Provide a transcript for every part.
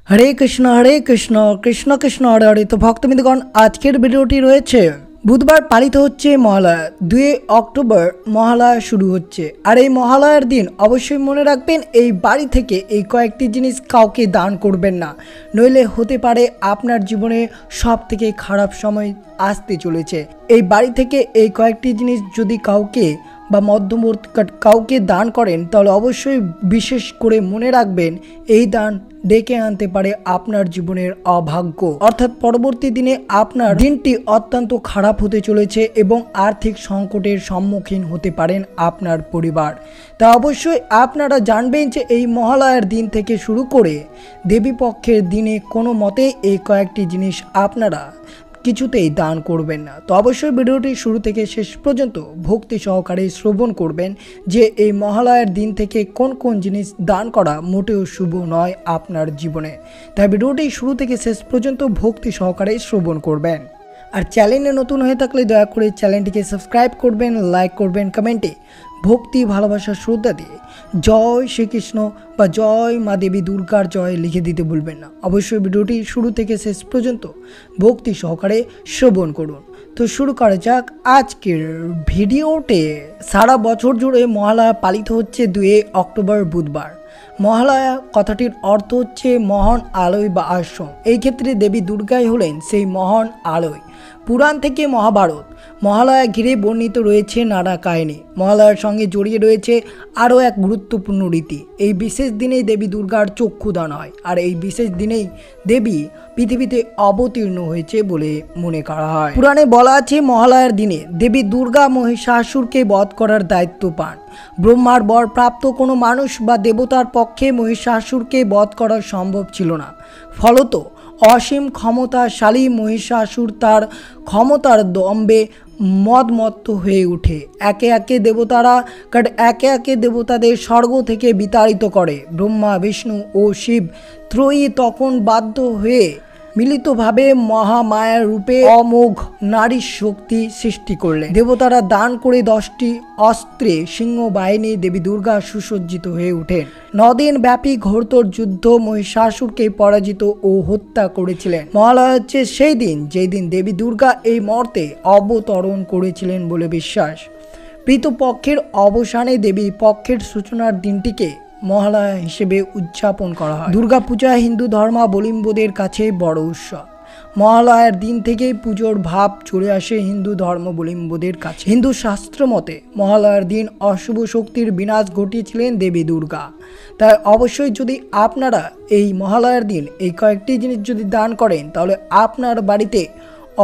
हरे कृष्ण कृष्ण कृष्ण हरे हरे। तो भक्तबिंदगण आजकेर भिडियोटी रयेछे बुधवार पालित होच्छे महालया 2 अक्टोबर महालया शुरू होच्छे। और এই মহালয়ার दिन অবশ্যই মনে রাখবেন এই বাড়ি থেকে এই কয়েকটি জিনিস কাউকে দান করবেন না, নইলে হতে পারে আপনার জীবনে সবথেকে খারাপ সময় আসতে চলেছে। এই বাড়ি থেকে এই কয়েকটি জিনিস যদি কাউকে বা মধ্যবর্তী কাউকে দান করেন তাহলে অবশ্যই বিশেষ করে মনে রাখবেন এই দান ডেকে আনতে পারে আপনার জীবনের অভাগ্য, অর্থাৎ পরবর্তী দিনে আপনার দিনটি অত্যন্ত খারাপ হতে চলেছে এবং আর্থিক সংকটের সম্মুখীন হতে পারেন আপনার পরিবার। তা অবশ্যই আপনারা জানবেন যে এই মহালয়ার দিন থেকে শুরু করে দেবী পক্ষের দিনে কোনো মতেই এই কয়েকটি জিনিস আপনারা কিছুতেই দান করবেন না। তো অবশ্যই ভিডিওটি শুরু থেকে শেষ পর্যন্ত ভক্তি সহকারে শ্রবণ করবেন যে এই মহালয়ার দিন থেকে কোন কোন জিনিস দান করা মোটেও শুভ নয় আপনার জীবনে। তাই ভিডিওটি শুরু থেকে শেষ পর্যন্ত ভক্তি সহকারে শ্রবণ করবেন। আর চ্যানেলে নতুন হয়ে থাকলে দয়া করে চ্যানেলটিকে সাবস্ক্রাইব করবেন, লাইক করবেন, কমেন্টে ভক্তি ভালোবাসা শ্রদ্ধা দিয়ে জয় শ্রীকৃষ্ণ বা জয় মা দেবী দুর্গার জয় লিখে দিতে ভুলবেন না। অবশ্যই ভিডিওটি শুরু থেকে শেষ পর্যন্ত ভক্তি সহকারে শ্রবণ করুন। তো শুরু করা যাক আজকের ভিডিওতে। সারা বছর জুড়ে মহালয়া পালিত হচ্ছে 2 অক্টোবর বুধবার। মহালয়া কথাটির অর্থ হচ্ছে মহান আলোয় বা আশ্রম। এই ক্ষেত্রে দেবী দুর্গাই হলেন সেই মহান আলোয়। পুরাণ থেকে মহাভারত মহালয়া ঘিরে বর্ণিত রয়েছে নানা কাহিনী। মহালয়ার সঙ্গে জড়িয়ে রয়েছে আরও এক গুরুত্বপূর্ণ রীতি। এই বিশেষ দিনেই দেবী দুর্গার চক্ষুদান হয়, আর এই বিশেষ দিনেই দেবী পৃথিবীতে অবতীর্ণ হয়েছে বলে মনে করা হয়। পুরাণে বলা আছে মহালয়ার দিনে দেবী দুর্গা মহিষাসুরকে বধ করার দায়িত্ব পান। ব্রহ্মার বর প্রাপ্ত কোনো মানুষ বা দেবতার পক্ষে মহিষাসুরকে বধ করা সম্ভব ছিল না। ফলত অসীম ক্ষমতাশালী মহিষাসুর তার ক্ষমতার দম্ভে মদমত্ত হয়ে ওঠে। একে একে দেবতাদের স্বর্গ থেকে বিতাড়িত করে। ব্রহ্মা, বিষ্ণু ও শিব ত্রয়ী তখন বাধ্য হয়ে মিলিতভাবে মহামায়ার রূপে অমোঘ নারী শক্তি সৃষ্টি করলেন। দেবতারা দান করে 10টি অস্ত্রে সিংহ বাহিনী দেবী দুর্গা সুসজ্জিত হয়ে ওঠেন। 9 দিন ব্যাপী ঘোরতর যুদ্ধ মহিষাসুরকে পরাজিত ও হত্যা করেছিলেন। মহালয়া হচ্ছে সেই দিন যেই দিন দেবী দুর্গা এই মর্তে অবতরণ করেছিলেন বলে বিশ্বাস। পিতৃপক্ষের অবসানে দেবী পক্ষের সূচনার দিনটিকে মহালয়া হিসেবে উদযাপন করা হয়। দুর্গা পূজা হিন্দু ধর্মাবলম্বীদের কাছে বড় উৎসব। মহালয়ার দিন থেকেই পুজোর ভাব চলে আসে হিন্দু ধর্মাবলম্বীদের কাছে। হিন্দু শাস্ত্র মতে মহালয়ার দিন অশুভ শক্তির বিনাশ ঘটিয়েছিলেন দেবী দুর্গা। তাই অবশ্যই যদি আপনারা এই মহালয়ার দিন এই কয়েকটি জিনিস যদি দান করেন তাহলে আপনার বাড়িতে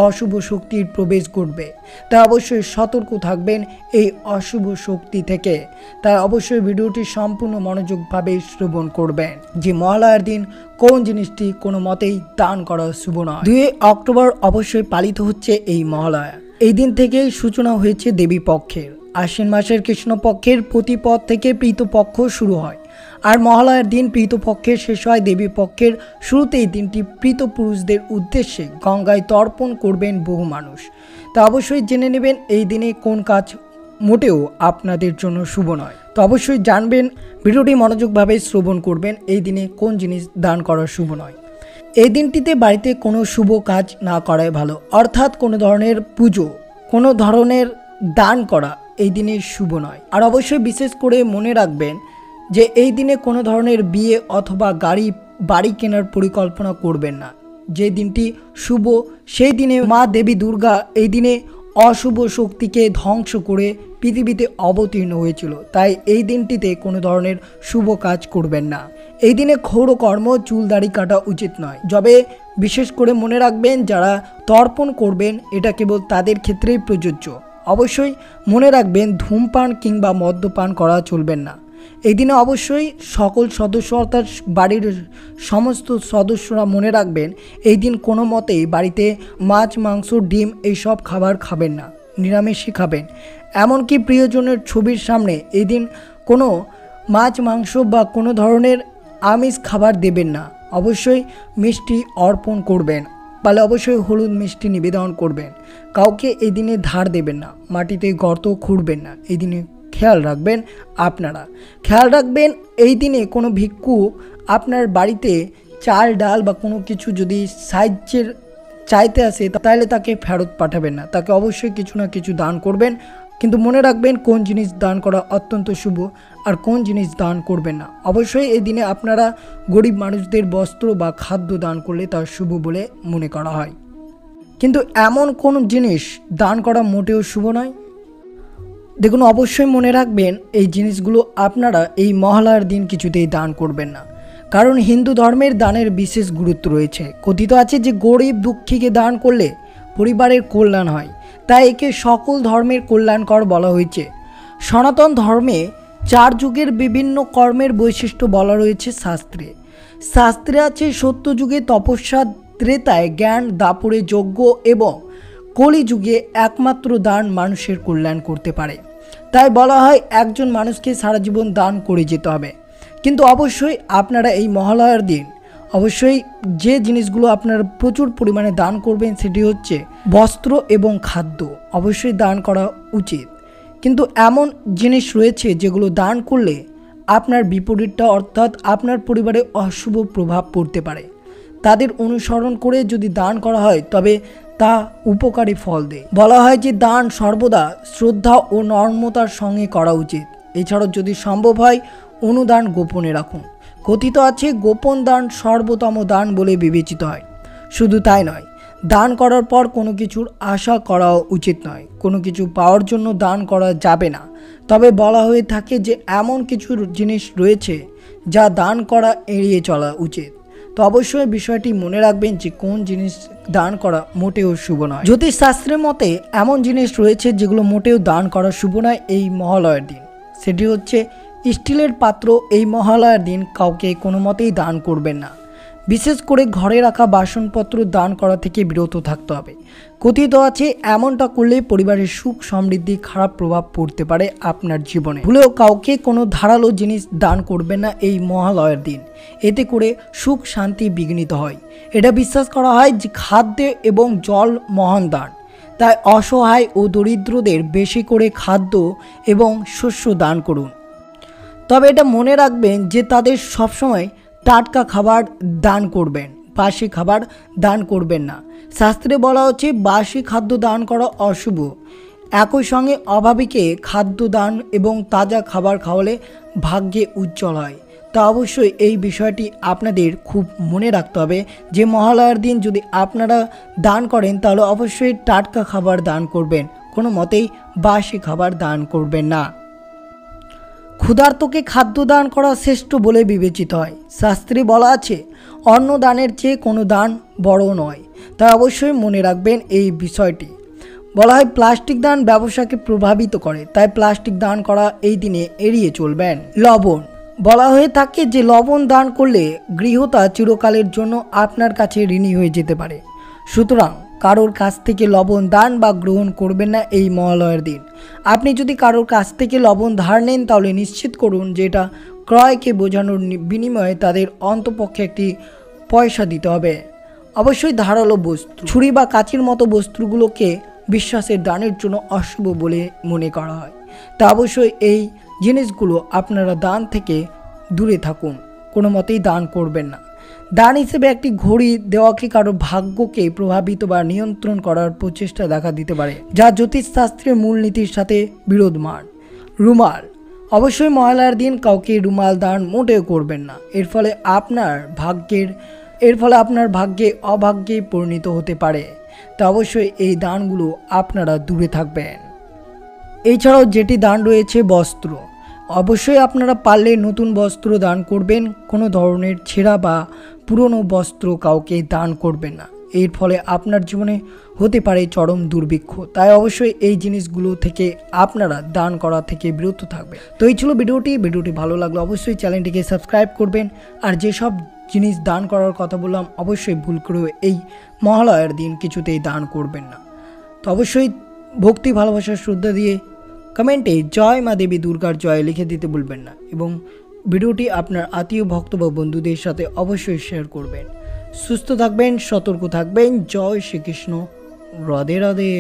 অশুভ শক্তির প্রবেশ ঘটবে। তাই অবশ্যই সতর্ক থাকবেন এই অশুভ শক্তি থেকে। তাই অবশ্যই ভিডিওটি সম্পূর্ণ মনোযোগভাবে শ্রবণ করবেন যে মহালয়ার দিন কোন জিনিসটি কোনো মতেই দান করা শুভ নয়। 2 অক্টোবর অবশ্যই পালিত হচ্ছে এই মহালয়া। এই দিন থেকেই সূচনা হয়েছে দেবী পক্ষের। আশ্বিন মাসের কৃষ্ণপক্ষের প্রতিপদ থেকে পিতৃপক্ষ শুরু হয়, আর মহালয়ার দিন পিতৃপক্ষের শেষ হয় দেবী পক্ষের শুরুতেই দিনটি পিতৃপুরুষদের উদ্দেশ্যে গঙ্গায় তর্পণ করবেন বহু মানুষ। তা অবশ্যই জেনে নেবেন এই দিনে কোন কাজ মোটেও আপনাদের জন্য শুভ নয়। তো অবশ্যই জানবেন, ভিডিওটি মনোযোগভাবে শ্রবণ করবেন এই দিনে কোন জিনিস দান করা শুভ নয়। এই দিনটিতে বাড়িতে কোনো শুভ কাজ না করাই ভালো, অর্থাৎ কোনো ধরনের পুজো, কোনো ধরনের দান করা এই দিনে শুভ নয়। আর অবশ্যই বিশেষ করে মনে রাখবেন যে এই দিনে কোনো ধরনের বিয়ে অথবা বাড়ি কেনার পরিকল্পনা করবেন না। যে দিনটি শুভ সেই দিনে মা দেবী দুর্গা এই দিনে অশুভ শক্তিকে ধ্বংস করে পৃথিবীতে অবতীর্ণ হয়েছিল। তাই এই দিনটিতে কোনো ধরনের শুভ কাজ করবেন না। এই দিনে ক্ষৌরকর্ম, চুল দাড়ি কাটা উচিত নয়। যবে বিশেষ করে মনে রাখবেন যারা তর্পণ করবেন এটা কেবল তাদের ক্ষেত্রেই প্রযোজ্য। অবশ্যই মনে রাখবেন ধূমপান কিংবা মদ্যপান করা চলবেন না। এই দিনে অবশ্যই সকল সদস্য অর্থাৎ বাড়ির সমস্ত সদস্যরা মনে রাখবেন এই দিন কোনো মতেই বাড়িতে মাছ, মাংস, ডিম এইসব খাবার খাবেন না, নিরামিষই খাবেন। এমনকি প্রিয়জনের ছবির সামনে এই দিন কোনো মাছ, মাংস বা কোনো ধরনের আমিষ খাবার দেবেন না। অবশ্যই মিষ্টি অর্পণ করবেন, পারলে অবশ্যই হলুদ মিষ্টি নিবেদন করবেন। কাউকে এই দিনে ধার দেবেন না, মাটিতে গর্ত খুঁড়বেন না। এই দিনে খেয়াল রাখবেন, আপনারা খেয়াল রাখবেন এই দিনে কোনো ভিক্ষুক আপনার বাড়িতে চাল ডাল বা কোনো কিছু যদি সাহায্যের চাইতে আসে তাহলে তাকে ফেরত পাঠাবেন না, তাকে অবশ্যই কিছু না কিছু দান করবেন। কিন্তু মনে রাখবেন কোন জিনিস দান করা অত্যন্ত শুভ আর কোন জিনিস দান করবেন না। অবশ্যই এই দিনে আপনারা গরিব মানুষদের বস্ত্র বা খাদ্য দান করলে তা শুভ বলে মনে করা হয়। কিন্তু এমন কোন জিনিস দান করা মোটেও শুভ নয়। দেখুন, অবশ্যই মনে রাখবেন এই জিনিসগুলো আপনারা এই মহালয়ার দিন কিছুতেই দান করবেন না, কারণ হিন্দু ধর্মের দানের বিশেষ গুরুত্ব রয়েছে। কথিত আছে যে গরিব দুঃখীকে দান করলে পরিবারের কল্যাণ হয়, তাই একে সকল ধর্মের কল্যাণকর বলা হয়েছে। সনাতন ধর্মে 4 যুগের বিভিন্ন কর্মের বৈশিষ্ট্য বলা রয়েছে শাস্ত্রে। শাস্ত্রে আছে সত্য যুগে তপস্যা, ত্রেতায় জ্ঞান, দাপরে যজ্ঞ এবং কলিযুগে একমাত্র দান মানুষের কল্যাণ করতে পারে। তাই বলা হয় একজন মানুষকে সারা জীবন দান করে যেতে হবে। কিন্তু অবশ্যই আপনারা এই মহালয়ার দিন অবশ্যই যে জিনিসগুলো আপনারা প্রচুর পরিমাণে দান করবেন সেটি হচ্ছে বস্ত্র এবং খাদ্য অবশ্যই দান করা উচিত। কিন্তু এমন জিনিস রয়েছে যেগুলো দান করলে আপনার বিপরীতটা অর্থাৎ আপনার পরিবারে অশুভ প্রভাব পড়তে পারে। তাদের অনুসরণ করে যদি দান করা হয় তবে তা উপকারী ফল দেয়। বলা হয় যে দান সর্বদা শ্রদ্ধা ও নর্মতার সঙ্গে করা উচিত। এছাড়াও যদি সম্ভব হয় অনুদান গোপনে রাখুন। কথিত আছে গোপন দান সর্বোত্তম দান বলে বিবেচিত হয়। শুধু তাই নয়, দান করার পর কোনো কিছুর আশা করা উচিত নয়, কোনো কিছু পাওয়ার জন্য দান করা যাবে না। তবে বলা হয়ে থাকে যে এমন কিছু জিনিস রয়েছে যা দান করা এড়িয়ে চলা উচিত। তো অবশ্যই বিষয়টি মনে রাখবেন যে কোন জিনিস দান করা মোটেও শুভ নয়। জ্যোতিষ শাস্ত্রের মতে এমন জিনিস রয়েছে যেগুলো মোটেও দান করা শুভ নয় এই মহালয়ার দিন। সেটি হচ্ছে স্টিলের পাত্র এই মহালয়ার দিন কাউকে কোনো মতেই দান করবেন না। বিশেষ করে ঘরে রাখা বাসনপত্র দান করা থেকে বিরত থাকতে হবে। কথিত আছে এমনটা করলে পরিবারের সুখ সমৃদ্ধি খারাপ প্রভাব পড়তে পারে আপনার জীবনে। ভুলেও কাউকে কোনো ধারালো জিনিস দান করবেন না এই মহালয়ার দিন, এতে করে সুখ শান্তি বিঘ্নিত হয়। এটা বিশ্বাস করা হয় যে খাদ্য এবং জল মহান দান, তাই অসহায় ও দরিদ্রদের বেশি করে খাদ্য এবং শস্য দান করুন। তবে এটা মনে রাখবেন যে তাদের সবসময় টাটকা খাবার দান করবেন, বাসি খাবার দান করবেন না। শাস্ত্রে বলা হচ্ছে বাসি খাদ্য দান করা অশুভ। একই সঙ্গে অভাবীকে খাদ্য দান এবং তাজা খাবার খাওয়ালে ভাগ্যে উজ্জ্বল হয়। তা অবশ্যই এই বিষয়টি আপনাদের খুব মনে রাখতে হবে যে মহালয়ার দিন যদি আপনারা দান করেন তাহলে অবশ্যই টাটকা খাবার দান করবেন, কোনো মতেই বাসি খাবার দান করবেন না। ক্ষুধার্তকে খাদ্য দান করা শ্রেষ্ঠ বলে বিবেচিত হয়। শাস্ত্রে বলা আছে অন্ন দানের চেয়ে কোনো দান বড় নয়। তাই অবশ্যই মনে রাখবেন এই বিষয়টি। বলা হয় প্লাস্টিক দান ব্যবসাকে প্রভাবিত করে, তাই প্লাস্টিক দান করা এই দিনে এড়িয়ে চলবেন। লবণ বলা হয়ে থাকে যে লবণ দান করলে গৃহতা চিরকালের জন্য আপনার কাছে ঋণী হয়ে যেতে পারে। সুতরাং কারোর কাছ থেকে লবণ দান বা গ্রহণ করবেন না এই মহালয়ার দিন। আপনি যদি কারোর কাছ থেকে লবণ ধার নেন তাহলে নিশ্চিত করুন যে এটা ক্রয়কে বোঝানোর বিনিময়ে তাদের অন্তপক্ষে একটি পয়সা দিতে হবে। অবশ্যই ধারালো বস্তু, ছুরি বা কাঁচির মতো বস্তুগুলোকে বিশ্বাসের দানের জন্য অশুভ বলে মনে করা হয়। তা অবশ্যই এই জিনিসগুলো আপনারা দান থেকে দূরে থাকুন, কোনো মতেই দান করবেন না। দান হিসেবে একটি ঘড়ি দেওয়াকে কারো ভাগ্যকে প্রভাবিত বা নিয়ন্ত্রণ করার প্রচেষ্টা দেখা দিতে পারে, যা জ্যোতিষশাস্ত্রের মূলনীতির সাথে বিরোধমান। রুমাল অবশ্যই মহালয়ার দিন কাউকে রুমাল দান মোটেও করবেন না। এর ফলে আপনার ভাগ্যে অভাগ্যে পরিণত হতে পারে। তা অবশ্যই এই দানগুলো আপনারা দূরে থাকবেন। এছাড়াও যেটি দান রয়েছে বস্ত্র, অবশ্যই আপনারা পারলে নতুন বস্ত্র দান করবেন, কোনো ধরনের ছেঁড়া বা পুরনো বস্ত্র কাউকে দান করবেন না। এর ফলে আপনার জীবনে হতে পারে চরম দুর্ভিক্ষ। তাই অবশ্যই এই জিনিসগুলো থেকে আপনারা দান করা থেকে বিরত থাকবেন। তো এই ছিল ভিডিওটি ভালো লাগলো অবশ্যই চ্যানেলটিকে সাবস্ক্রাইব করবেন। আর যেসব জিনিস দান করার কথা বললাম অবশ্যই ভুল করে এই মহালয়ার দিন কিছুতেই দান করবেন না। তো অবশ্যই ভক্তি ভালোবাসার শ্রদ্ধা দিয়ে কমেন্টে জয় মা দেবী দুর্গার জয় লিখে দিতে ভুলবেন না এবং ভিডিওটি আপনার আত্মীয় ভক্ত বা বন্ধুদের সাথে অবশ্যই শেয়ার করবেন। সুস্থ থাকবেন, সতর্ক থাকবেন। জয় শ্রীকৃষ্ণ। রাধে রাধে।